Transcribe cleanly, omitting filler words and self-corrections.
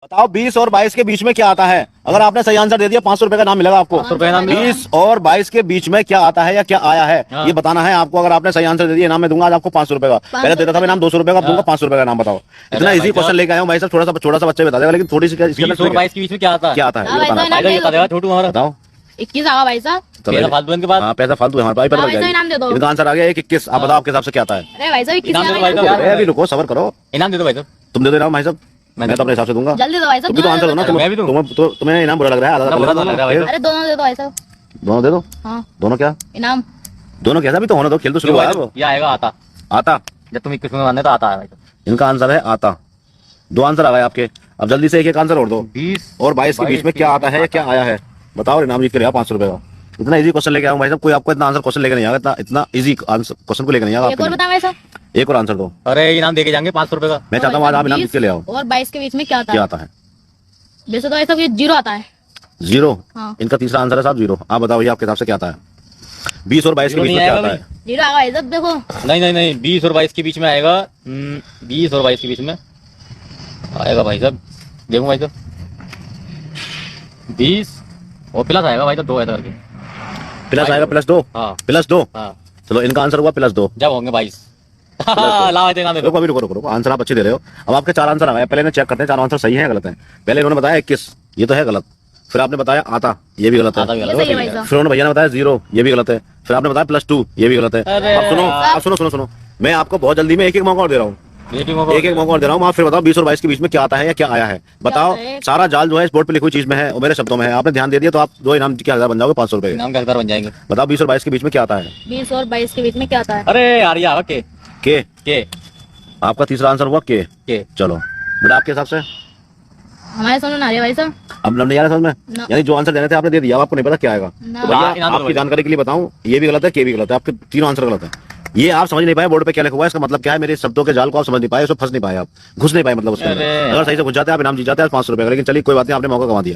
बताओ 20 और 22 के बीच में क्या आता है? अगर आपने सही आंसर दे दिया 500 रुपए का नाम मिलेगा आपको। 20 और 22 के बीच में क्या आता है या क्या आया है, ये बताना है आपको। अगर आपने सही आंसर दे दिया, नाम मैं दूंगा आज आपको 500 रुपए का। पहले देता था मैं नाम 200 रुपए का, दूंगा 500 रुपए का नाम। बताओ, इतना इजी क्वेश्चन लेके आया हूँ भाई साहब। छोटा सा बच्चे बता देगा, लेकिन थोड़ी सी 20 और 22 के बीच में क्या आता है? क्या आता है ये बताना। छोटू हमारा बताओ 21 आगा भाई साहब। पैसा फालतू इनके पास। हाँ, पैसा फालतू है हमारे पास। भाई साहब इनाम दे दो। इनका आंसर आ गया 21। आप बताओ आपके हिसाब से क्या आता है? अरे भाई साहब 21 इनाम दे दो आगा भाई साहब। अभी रुको, सबर करो। इनाम दे दो भाई साहब। तुम दे दो इनाम भाई साहब, मैं तो अपने हिसाब से दूंगा। जल्दी दो भाई साहब। तुम भी तो आंसर दो ना। मैं भी दूं। तुम्हें इनाम बुरा लग रहा है? आधा बुरा लग रहा है भाई साहब। अरे दोनों दे दो भाई साहब। दोनों दे दो। हाँ दोनों क्या? इनाम। दोनों कैसा भी तो होना दो, खेल तो शुरू हुआ है वो। ये आएगा आता। आता। जब तुम 21 में मानने तो आता है भाई साहब। इनका आंसर है आता। 2 आंसर आ गए आपके। अब जल्दी से एक आंसर और दो। 20 और 22 के बीच में क्या आता है या क्या आया है? बताओ, इनाम जीत के लिया 500 रुपए का। इतना इजी क्वेश्चन लेके आऊँ भाई साहब। कोई आपको इतना आंसर क्वेश्चन लेकर नहीं आएगा। इतना इजी आंसर क्वेश्चन को लेकर नहीं एक और आएगा। बता भाई साहब। एक और आंसर दो। अरे इनाम देके जाएंगे 500 रुपए का। मैं चाहता हूँ आज आप इनाम जीत के ले आओ। और 22 के बीच में क्या आता क्या है? आता है? वैसे तो भाई साहब ये 0 आता है। 0। हाँ। इनका तीसरा आंसर है साहब 0। आप बताओ ये आपके हिसाब से क्या आता है? 20 और 22 के बीच में क्या आता है? 0 आगा भाई साहब। देखो नहीं 20 और 22 के बीच में आएगा। 20 और 22 के बीच में आएगा भाई साहब। देखो भाई साहब 20 और प्लस आएगा भाई साहब। 2 ऐसा करके प्लस आएगा। +2। हाँ +2। हाँ। चलो इनका आंसर हुआ +2। जब होंगे 22। लाओ देना दे दो। रुको अभी रुको। आंसर आप अच्छे दे रहे हो। अब आपके 4 आंसर आ गए। पहले ने चेक करते हैं 4 आंसर सही है या गलत है। पहले इन्होंने बताया 21, ये तो है गलत। फिर आपने बताया आता, ये भी गलत है। आता भी गलत ये सही है है। भाई साहब। फिर उन्होंने भैया ने बताया 0, ये भी गलत है। फिर आपने बताया +2, ये भी गलत है। अरे अब सुनो, मैं आपको बहुत जल्दी में एक मौका और दे रहा हूँ। एक मौका और दे रहा हूँ। आप फिर बताओ 20 और 22 के बीच में क्या आता है या क्या आया है? बताओ। सारा जाल जो है इस बोर्ड पे लिखी हुई चीज में है और मेरे शब्दों में है। आपने ध्यान दे दिया तो आप 2 इनाम के हज़ार बन जाओगे 500 रुपए के। इनाम के हकदार बन जाएंगे। बताओ 20 और 22 के बीच में क्या आता है? 20 और 22 के बीच में क्या आता है? अरे यार ये आगा के के। आपका तीसरा आंसर हुआ के। चलो बेटा आपके हिसाब से हमारे समझ में आ रही है भाई साहब। अब नहीं आ रहा समझ में? ना। यानी जो आंसर देने थे आपने दे दिया, अब आपको नहीं पता क्या आएगा। ना। तो भैया इनाम दो आपकी भाई। जानकारी के लिए बताऊं, ये भी गलत है, के भी गलत है। आपके तीनों आंसर गलत है। ये आप समझ नहीं पाए बोर्ड पे क्या लिखा हुआ है, इसका मतलब क्या है। मेरे शब्दों के जाल को आप समझ नहीं पाए, उसमें फंस नहीं पाए, आप घुस नहीं पाए मतलब उसमें। अरे अगर सही से घुस जाते आप इनाम जीत जाते हैं 500 रुपए का। लेकिन चलिए कोई बात नहीं, आपने मौका गंवा दिया।